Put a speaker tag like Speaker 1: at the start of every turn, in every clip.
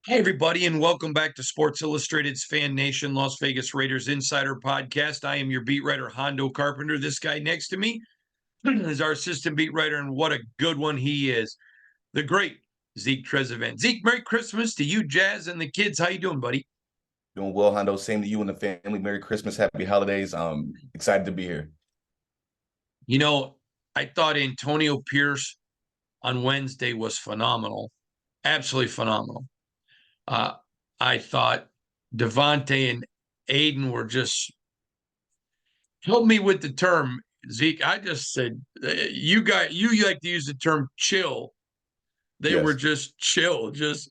Speaker 1: Hey, everybody, and welcome back to Sports Illustrated's Fan Nation Las Vegas Raiders Insider Podcast. I am your beat writer, Hondo Carpenter. This guy next to me is our assistant beat writer, and what a good one he is, the great Zeke Trezevant. Zeke, Merry Christmas to you, Jazz, and the kids. How you doing, buddy?
Speaker 2: Doing well, Hondo. Same to you and the family. Merry Christmas, Happy Holidays. Excited to be here.
Speaker 1: You know, I thought Antonio Pierce on Wednesday was phenomenal, absolutely phenomenal. Uh, I thought Devontae and Aiden were just help me with the term, Zeke. I just said you like to use the term chill. They were
Speaker 2: Yes,
Speaker 1: just chill, just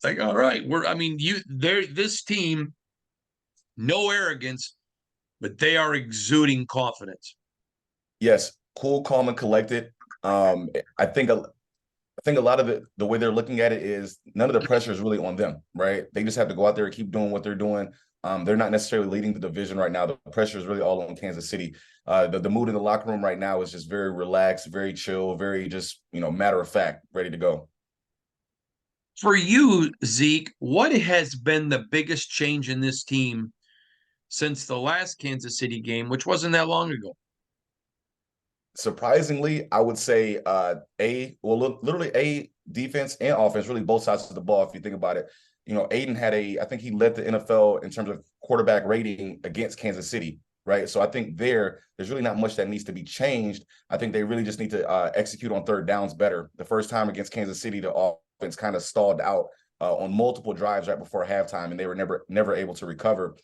Speaker 1: like all right. They're this team, no arrogance, but they are exuding confidence.
Speaker 2: yes, cool, calm, and collected. Um, I think a, I think a lot of the way they're looking at it is none of the pressure is really on them, right? They just have to go out there and keep doing what they're doing. They're not necessarily leading the division right now. The pressure is really all on Kansas City. The mood in the locker room right now is just very relaxed, very chill, very just matter of fact, ready to go.
Speaker 1: For you, Zeke, what has been the biggest change in this team since the last Kansas City game, which wasn't that long ago?
Speaker 2: Surprisingly, I would say literally a defense and offense, really both sides of the ball. If you think about it, Aiden I think he led the NFL in terms of quarterback rating against Kansas City, right? So I think there's really not much that needs to be changed. I think they really just need to execute on third downs better. The first time against Kansas City, the offense kind of stalled out on multiple drives right before halftime, and they were never able to recover.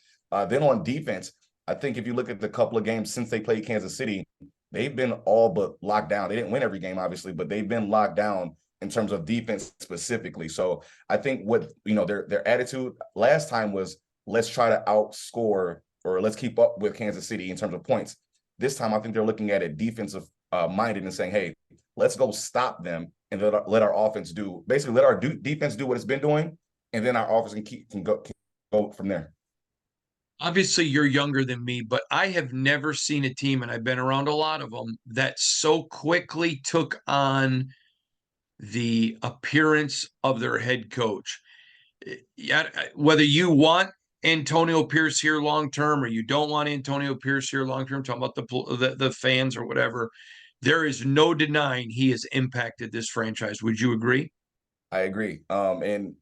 Speaker 2: Then on defense, I think if you look at the couple of games since they played Kansas City, they've been all but locked down. They didn't win every game, obviously, but they've been locked down in terms of defense specifically. So I think what their attitude last time was let's try to outscore or let's keep up with Kansas City in terms of points. This time I think they're looking at it defensive minded and saying, hey, let's go stop them and let our offense do basically let our defense do what it's been doing, and then our offense can go from there.
Speaker 1: Obviously you're younger than me, but I have never seen a team, and I've been around a lot of them, that so quickly took on the appearance of their head coach. Yeah, whether you want Antonio Pierce here long term or you don't want Antonio Pierce here long term, talking about the fans or whatever, there is no denying he has impacted this franchise. Would you agree?
Speaker 2: I agree. And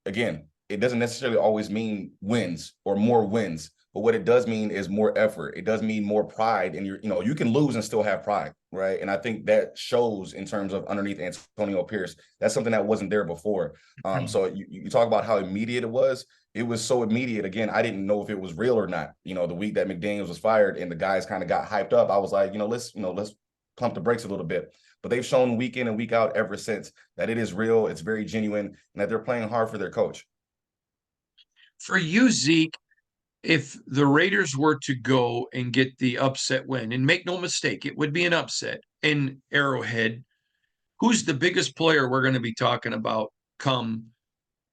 Speaker 2: again, it doesn't necessarily always mean wins or more wins, but what it does mean is more effort. It does mean more pride, and you can lose and still have pride, right? And I think that shows in terms of underneath Antonio Pierce. That's something that wasn't there before. So you talk about how immediate it was. It was so immediate. Again, I didn't know if it was real or not. The week that McDaniels was fired and the guys kind of got hyped up, I was like, let's pump the brakes a little bit. But they've shown week in and week out ever since that it is real, it's very genuine, and that they're playing hard for their coach.
Speaker 1: For you, Zeke, if the Raiders were to go and get the upset win, and make no mistake, it would be an upset in Arrowhead, who's the biggest player we're going to be talking about come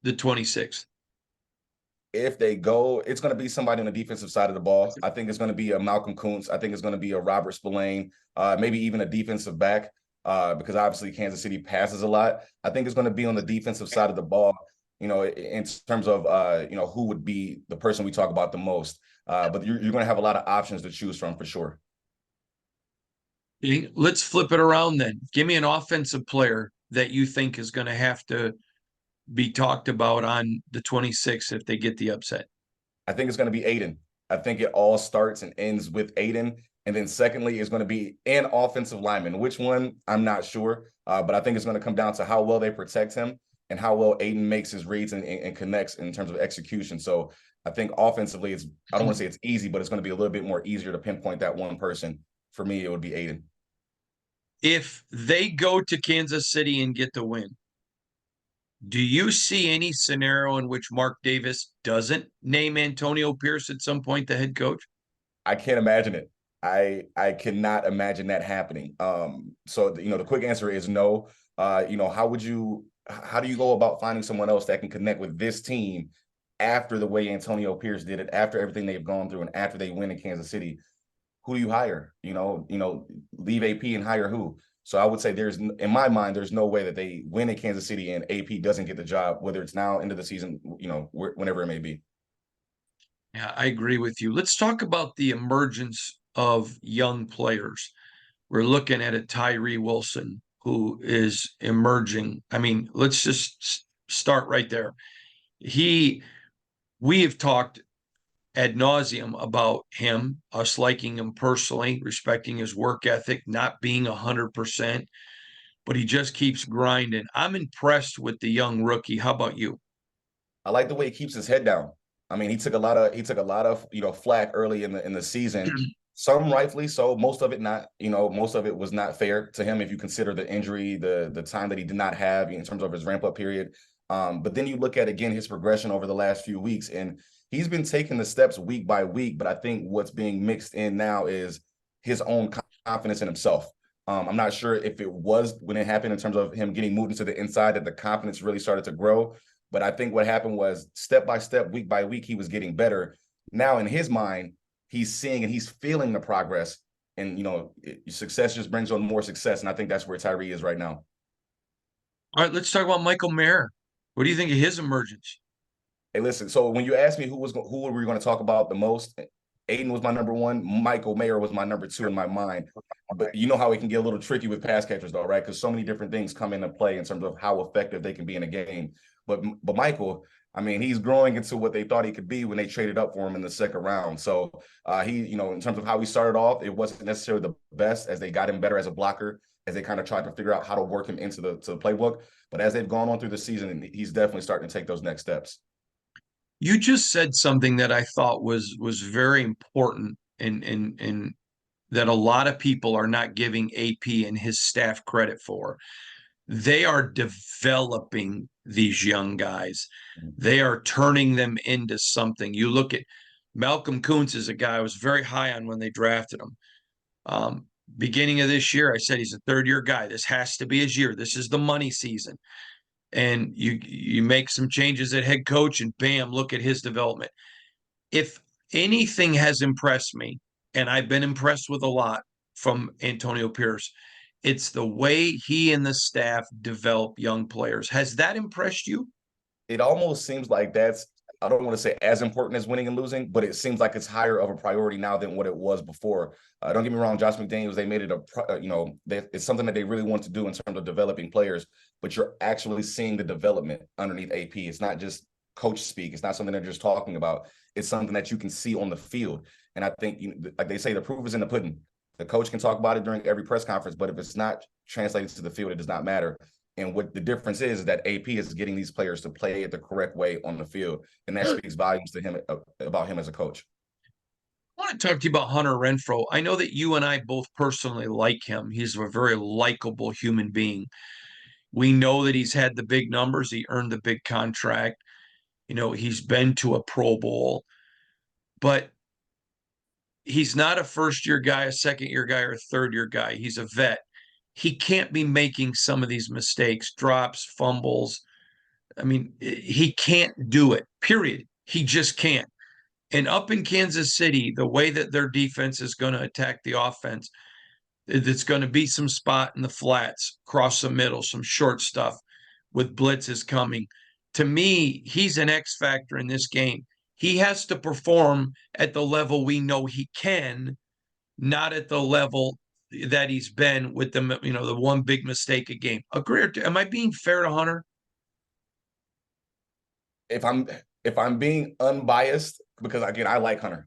Speaker 1: the 26th?
Speaker 2: If they go, it's going to be somebody on the defensive side of the ball. I think it's going to be a Malcolm Kuntz. I think it's going to be a Robert Spillane, maybe even a defensive back, because obviously Kansas City passes a lot. I think it's going to be on the defensive side of the ball, in terms of, who would be the person we talk about the most. But you're going to have a lot of options to choose from for sure.
Speaker 1: Let's flip it around then. Give me an offensive player that you think is going to have to be talked about on the 26th if they get the upset.
Speaker 2: I think it's going to be Aiden. I think it all starts and ends with Aiden. And then secondly, is going to be an offensive lineman. Which one, I'm not sure. But I think it's going to come down to how well they protect him and how well Aiden makes his reads and connects in terms of execution. So I think offensively, I don't want to say it's easy, but it's going to be a little bit more easier to pinpoint that one person. For me, it would be Aiden.
Speaker 1: If they go to Kansas City and get the win, do you see any scenario in which Mark Davis doesn't name Antonio Pierce at some point the head coach?
Speaker 2: I can't imagine it. I cannot imagine that happening. So the quick answer is no. How do you go about finding someone else that can connect with this team after the way Antonio Pierce did it, after everything they've gone through, and after they win in Kansas City? Who do you hire? Leave AP and hire who? So I would say in my mind, there's no way that they win in Kansas City and AP doesn't get the job, whether it's now into the season, whenever it may be.
Speaker 1: Yeah, I agree with you. Let's talk about the emergence of young players. We're looking at a Tyree Wilson who is emerging. I mean, let's just start right there. He, we have talked ad nauseum about him, us liking him personally, respecting his work ethic, not being 100%, but he just keeps grinding. I'm impressed with the young rookie. How about you?
Speaker 2: I like the way he keeps his head down. I mean, he took a lot of flack early in the season. Some rightfully so, most of it not. Most of it was not fair to him if you consider the injury, the time that he did not have in terms of his ramp up period. But then you look at again his progression over the last few weeks, and he's been taking the steps week by week. But I think what's being mixed in now is his own confidence in himself. I'm not sure if it was when it happened in terms of him getting moved into the inside that the confidence really started to grow. But I think what happened was step by step, week by week, he was getting better. Now in his mind, he's seeing and he's feeling the progress. And success just brings on more success. And I think that's where Tyree is right now.
Speaker 1: All right, let's talk about Michael Mayer. What do you think of his emergence?
Speaker 2: Hey, listen. So when you asked me who were we going to talk about the most, Aiden was my number one. Michael Mayer was my number two in my mind. But you know how it can get a little tricky with pass catchers, though, right? Because so many different things come into play in terms of how effective they can be in a game. But Michael, I mean, he's growing into what they thought he could be when they traded up for him in the second round. So in terms of how he started off, it wasn't necessarily the best as they got him better as a blocker, as they kind of tried to figure out how to work him into the playbook. But as they've gone on through the season, he's definitely starting to take those next steps.
Speaker 1: You just said something that I thought was very important and that a lot of people are not giving AP and his staff credit for. They are developing these young guys. They are turning them into something. You look at Malcolm Kuntz is a guy I was very high on when they drafted him. Beginning of this year, I said he's a third-year guy. This has to be his year. This is the money season. And you make some changes at head coach, and bam, look at his development. If anything has impressed me, and I've been impressed with a lot from Antonio Pierce, it's the way he and the staff develop young players. Has that impressed you?
Speaker 2: It almost seems like I don't want to say as important as winning and losing, but it seems like it's higher of a priority now than what it was before. Don't get me wrong, Josh McDaniels, they made it it's something that they really want to do in terms of developing players, but you're actually seeing the development underneath AP. It's not just coach speak. It's not something they're just talking about. It's something that you can see on the field. And I think, like they say, the proof is in the pudding. The coach can talk about it during every press conference, but if it's not translated to the field, it does not matter. And what the difference is that AP is getting these players to play it the correct way on the field. And that speaks volumes to him about him as a coach.
Speaker 1: I want to talk to you about Hunter Renfrow. I know that you and I both personally like him. He's a very likable human being. We know that he's had the big numbers. He earned the big contract. He's been to a Pro Bowl, but he's not a first-year guy, a second-year guy, or a third-year guy. He's a vet. He can't be making some of these mistakes, drops, fumbles. I mean, he can't do it, period. He just can't. And up in Kansas City, the way that their defense is going to attack the offense, it's going to be some spot in the flats, across the middle, some short stuff with blitzes coming. To me, he's an X factor in this game. He has to perform at the level we know he can, not at the level that he's been with the one big mistake a game. Agree? Am I being fair to Hunter?
Speaker 2: If I'm being unbiased, because again, I like Hunter.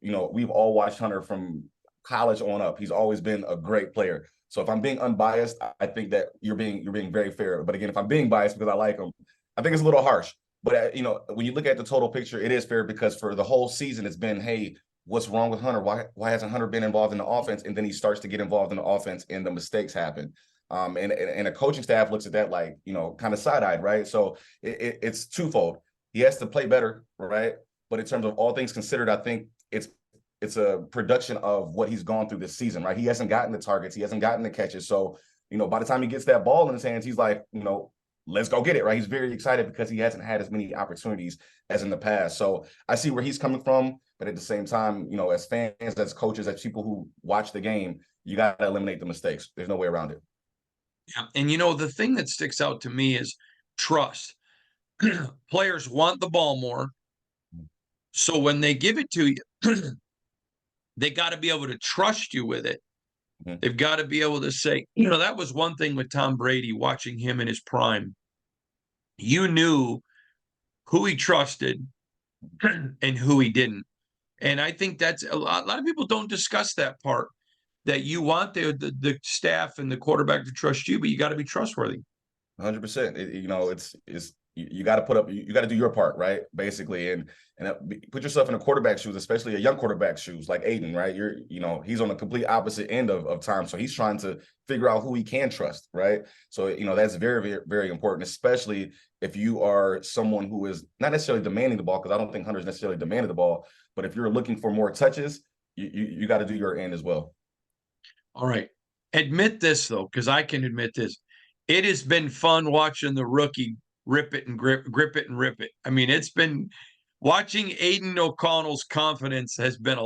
Speaker 2: We've all watched Hunter from college on up. He's always been a great player. So if I'm being unbiased, I think that you're being very fair. But again, if I'm being biased because I like him, I think it's a little harsh. But when you look at the total picture, it is fair because for the whole season, it's been, hey, what's wrong with Hunter? Why hasn't Hunter been involved in the offense? And then he starts to get involved in the offense, and the mistakes happen. And a coaching staff looks at that like kind of side-eyed, right? So it's twofold. He has to play better, right? But in terms of all things considered, I think it's a production of what he's gone through this season, right? He hasn't gotten the targets, he hasn't gotten the catches. So, by the time he gets that ball in his hands, he's like, let's go get it, right? He's very excited because he hasn't had as many opportunities as in the past. So I see where he's coming from, but at the same time, as fans, as coaches, as people who watch the game, you got to eliminate the mistakes. There's no way around it.
Speaker 1: Yeah. And the thing that sticks out to me is trust. Players want the ball more. So when they give it to you, they got to be able to trust you with it.
Speaker 2: Mhm.
Speaker 1: They've got to be able to say, that was one thing with Tom Brady, watching him in his prime. You knew who he trusted and who he didn't. And I think that's a lot of people don't discuss that part, that you want the staff and the quarterback to trust you, but you got to be trustworthy.
Speaker 2: 100%. It's you got to put up, you got to do your part, right? Basically, and put yourself in a quarterback shoes, especially a young quarterback shoes like Aiden, right? He's on the complete opposite end of time, so he's trying to figure out who he can trust, right? So that's very, very, very important, especially if you are someone who is not necessarily demanding the ball, because I don't think Hunter's necessarily demanded the ball, but if you're looking for more touches, you got to do your end as well.
Speaker 1: All right. Admit this, though, because I can admit this. It has been fun watching the rookie rip it and grip it and rip it. I mean, it's been watching Aiden O'Connell's confidence has been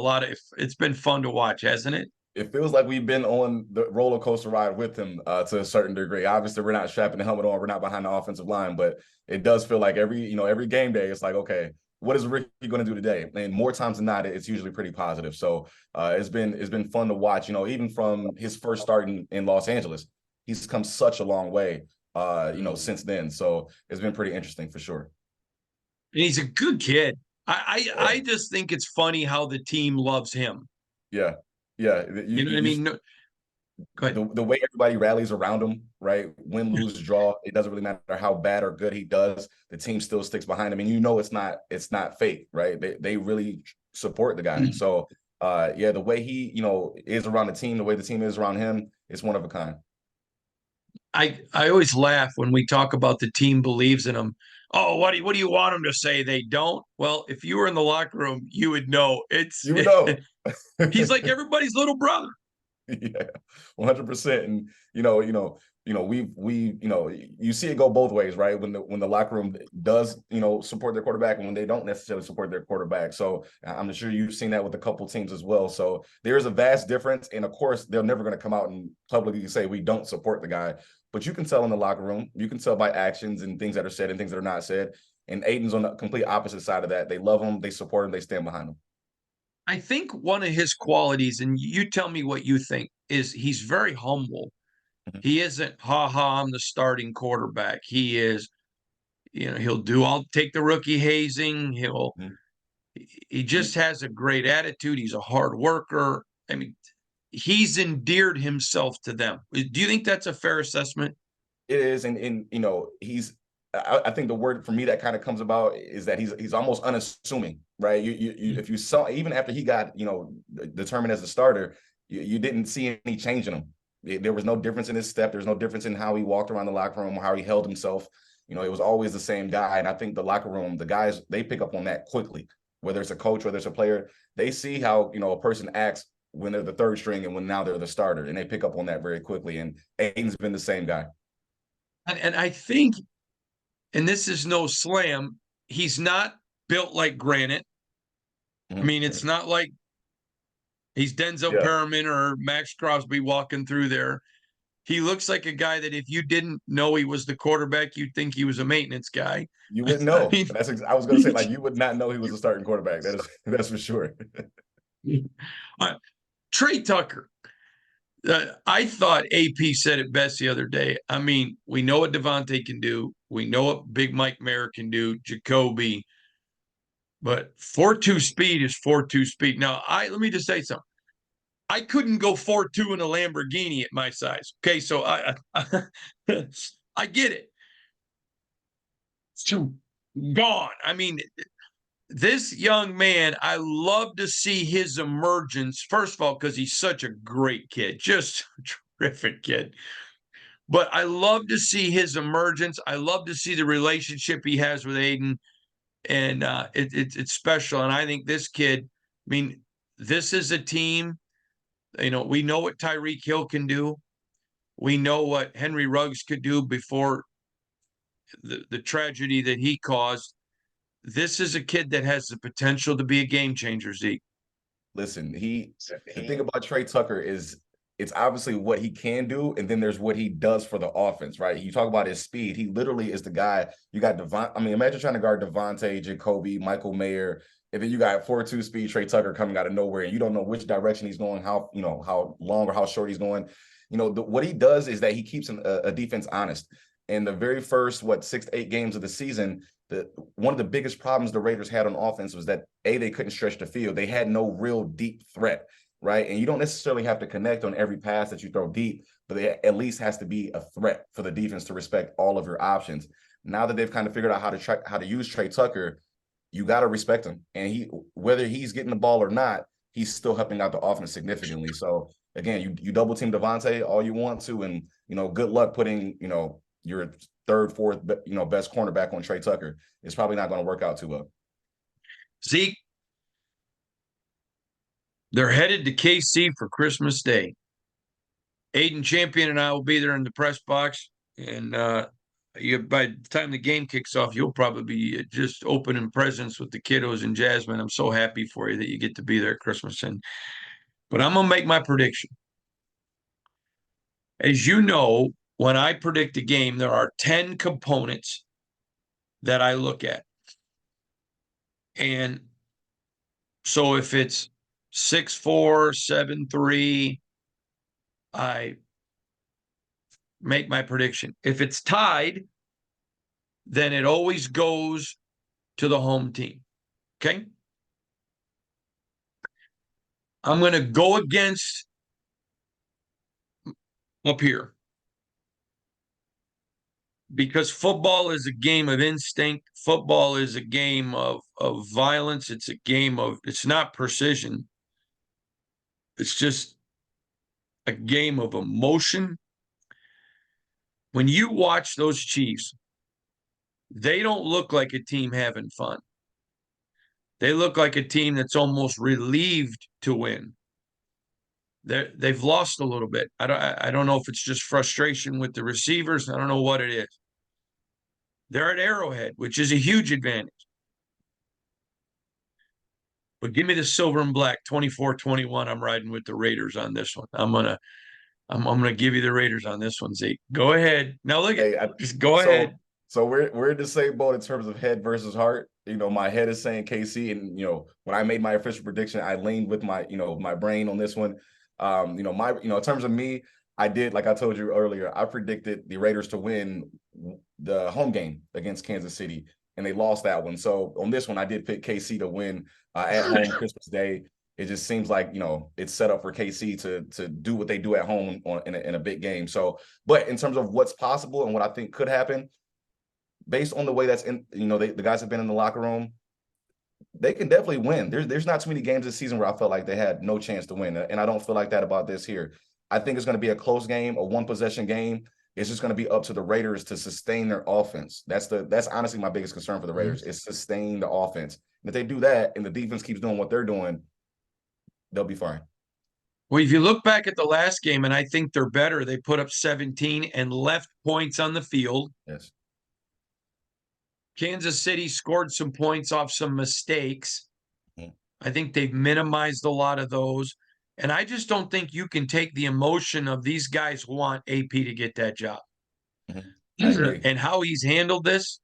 Speaker 1: it's been fun to watch, hasn't it?
Speaker 2: It feels like we've been on the roller coaster ride with him to a certain degree. Obviously, we're not strapping the helmet on, we're not behind the offensive line, but it does feel like every game day, it's like, okay, what is Ricky going to do today? And more times than not, it's usually pretty positive. So it's been fun to watch. Even from his first start in Los Angeles, he's come such a long way. Since then. So it's been pretty interesting for sure.
Speaker 1: And he's a good kid. I just think it's funny how the team loves him.
Speaker 2: Yeah, yeah.
Speaker 1: You know what I mean? No, go ahead.
Speaker 2: The way everybody rallies around him, right? Win, lose, draw. It doesn't really matter how bad or good he does. The team still sticks behind him, and it's not fake, right? They really support the guy. So, the way he is around the team, the way the team is around him, it's one of a kind.
Speaker 1: I always laugh when we talk about the team believes in him. Oh, what do you want them to say? They don't. Well, if you were in the locker room, you would know.
Speaker 2: You know,
Speaker 1: He's like everybody's little brother.
Speaker 2: Yeah, 100%. And you see it go both ways, right? When the locker room does support their quarterback, and when they don't necessarily support their quarterback. So I'm sure you've seen that with a couple teams as well. So there's a vast difference, and of course they're never going to come out and publicly say we don't support the guy, but you can tell in the locker room, you can tell by actions and things that are said and things that are not said. And Aiden's on the complete opposite side of that. They love him, they support him, they stand behind him.
Speaker 1: I think one of his qualities, and you tell me what you think, is he's very humble.
Speaker 2: Mhm.
Speaker 1: He isn't, I'm the starting quarterback. He is, I'll take the rookie hazing.
Speaker 2: Mhm.
Speaker 1: He just has a great attitude. He's a hard worker. I mean, he's endeared himself to them. Do you think that's a fair assessment?
Speaker 2: It is, and he's. I think the word for me that kind of comes about is that he's almost unassuming, right? If you saw, even after he got determined as a starter, you didn't see any change in him. There was no difference in his step. There's no difference in how he walked around the locker room or how he held himself. It was always the same guy. And I think the locker room, the guys, they pick up on that quickly. Whether it's a coach, whether it's a player, they see how a person acts when they're the third string and when now they're the starter, and they pick up on that very quickly. And Aiden's been the same guy.
Speaker 1: And I think, and this is no slam, he's not built like granite. I mean, it's not like he's Denzel Perriman or Max Crosby walking through there. He looks like a guy that if you didn't know he was the quarterback, you'd think he was a maintenance guy.
Speaker 2: You wouldn't know. I was going to say, like, you would not know he was a starting quarterback. That's for sure.
Speaker 1: Trey Tucker. I thought AP said it best the other day. I mean, we know what Devontae can do. We know what Big Mike Mayer can do, Jacoby. But 4.2 speed is 4.2 speed. Now, let me just say something. I couldn't go 4.2 in a Lamborghini at my size. Okay, so I get it. It's gone. I mean, this young man, I love to see his emergence. First of all, because he's such a great kid, just a terrific kid. But I love to see his emergence. I love to see the relationship he has with Aiden, and it's special. And I think this kid, I mean, this is a team. We know what Tyreek Hill can do. We know what Henry Ruggs could do before the tragedy that he caused. This is a kid that has the potential to be a game changer, Zeke.
Speaker 2: Listen, the thing about Trey Tucker is it's obviously what he can do, and then there's what he does for the offense, right? You talk about his speed. He literally is the guy. You got Devon. I mean, imagine trying to guard Devontae, Jacoby, Michael Mayer, and then you got 4.2 speed Trey Tucker coming out of nowhere, and you don't know which direction he's going, how how long or how short he's going. What he does is that he keeps a defense honest. In the very first 6 to 8 games of the season, one of the biggest problems the Raiders had on offense was that they couldn't stretch the field. They had no real deep threat, right? And you don't necessarily have to connect on every pass that you throw deep, but it at least has to be a threat for the defense to respect all of your options. Now that they've kind of figured out how to use Trey Tucker, you got to respect him. And whether he's getting the ball or not, he's still helping out the offense significantly. So again, you double team Devontae all you want to, and good luck putting your third, fourth, best cornerback on Trey Tucker. It's probably not going to work out too well.
Speaker 1: Zeke, they're headed to KC for Christmas Day. Aiden Champion and I will be there in the press box, and by the time the game kicks off, you'll probably be just opening presents with the kiddos and Jasmine. I'm so happy for you that you get to be there at Christmas. But I'm gonna make my prediction. As you know, when I predict a game, there are 10 components that I look at. And so if it's 6-4, 7-3, I make my prediction. If it's tied, then it always goes to the home team. Okay? I'm going to go against up here, because football is a game of instinct. Football is a game of violence. It's a game it's not precision. It's just a game of emotion. When you watch those Chiefs, they don't look like a team having fun. They look like a team that's almost relieved to win. They've lost a little bit. I don't know if it's just frustration with the receivers. I don't know what it is. They're at Arrowhead, which is a huge advantage. But give me the silver and black, 24-21. I'm riding with the Raiders on this one. I'm gonna give you the Raiders on this one, Zeke. Go ahead. Now look at just go ahead.
Speaker 2: So we're in the same boat in terms of head versus heart. My head is saying KC, and when I made my official prediction, I leaned with my my brain on this one. In terms of me, I did, like I told you earlier, I predicted the Raiders to win the home game against Kansas City, and they lost that one. So on this one, I did pick KC to win at home Christmas Day. It just seems like it's set up for KC to do what they do at home in a big game. So, but in terms of what's possible and what I think could happen, based on the way that's in, the guys have been in the locker room, they can definitely win. There's not too many games this season where I felt like they had no chance to win, and I don't feel like that about this here. I think it's going to be a close game, a one-possession game. It's just going to be up to the Raiders to sustain their offense. That's honestly my biggest concern for the Raiders, is sustain the offense. And if they do that and the defense keeps doing what they're doing, they'll be fine.
Speaker 1: Well, if you look back at the last game, and I think they're better, they put up 17 and left points on the field.
Speaker 2: Yes.
Speaker 1: Kansas City scored some points off some mistakes. Mm-hmm. I think they've minimized a lot of those. And I just don't think you can take the emotion of these guys who want AP to get that job. Mm-hmm. And how he's handled this.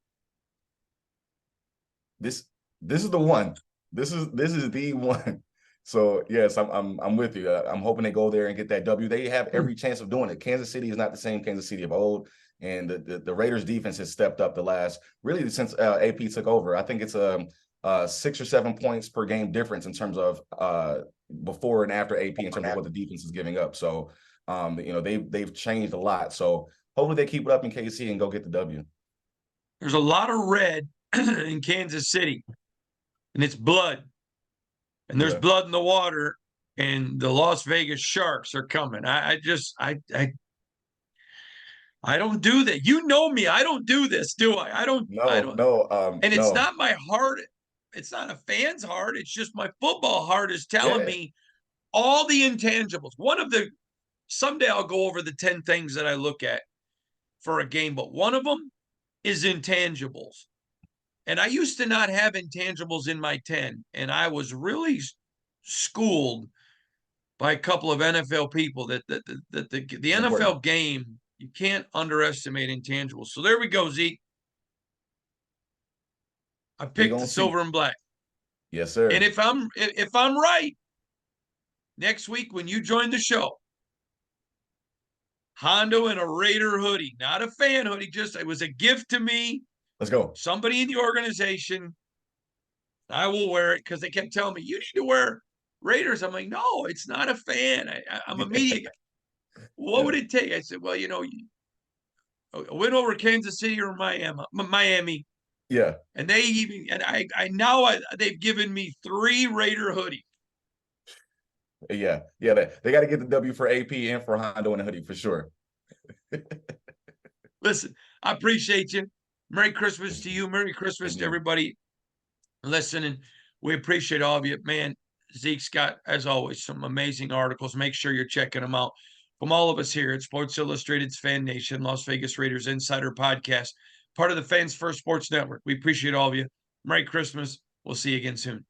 Speaker 2: This is the one. This is the one. So yes, I'm with you. I'm hoping they go there and get that W. They have every chance of doing it. Kansas City is not the same Kansas City of old, and the Raiders defense has stepped up the last really since AP took over. I think it's 6 or 7 points per game difference in terms of before and after AP in terms of what the defense is giving up. So they've changed a lot. So hopefully they keep it up in KC and go get the W.
Speaker 1: There's a lot of red in Kansas City, and it's blood. And there's blood in the water, and the Las Vegas Sharks are coming. I don't do that. You know me. I don't do this, do I? I don't. And it's not my heart. It's not a fan's heart. It's just my football heart is telling me all the intangibles. Someday I'll go over the 10 things that I look at for a game, but one of them is intangibles. And I used to not have intangibles in my 10, and I was really schooled by a couple of NFL people that the
Speaker 2: It's important.
Speaker 1: NFL game, you can't underestimate intangibles. So there we go, Zeke. I
Speaker 2: We
Speaker 1: picked the
Speaker 2: gonna see.
Speaker 1: silver and black.
Speaker 2: Yes,
Speaker 1: And
Speaker 2: sir.
Speaker 1: if I'm right, next week when you join the show, Hondo in a Raider hoodie, not a fan hoodie, just it was a gift to me.
Speaker 2: Let's go.
Speaker 1: Somebody in the organization, I will wear it because they kept telling me you need to wear Raiders. I'm like, no, it's not a fan. I'm a media guy. What
Speaker 2: Yeah.
Speaker 1: would it take? I said, well, a win over Kansas City or Miami,
Speaker 2: Yeah.
Speaker 1: and they even and I now they've given me 3 Raider hoodies.
Speaker 2: Yeah. Yeah. They got to get the W for AP and for Hondo and a hoodie for sure.
Speaker 1: Listen, I appreciate you. Merry Christmas to you. Merry Christmas
Speaker 2: Thank
Speaker 1: to
Speaker 2: you.
Speaker 1: everybody listening. We appreciate all of you. Man, Zeke's got, as always, some amazing articles. Make sure you're checking them out. From all of us here at Sports Illustrated's Fan Nation, Las Vegas Raiders Insider Podcast, part of the Fans First Sports Network. We appreciate all of you. Merry Christmas. We'll see you again soon.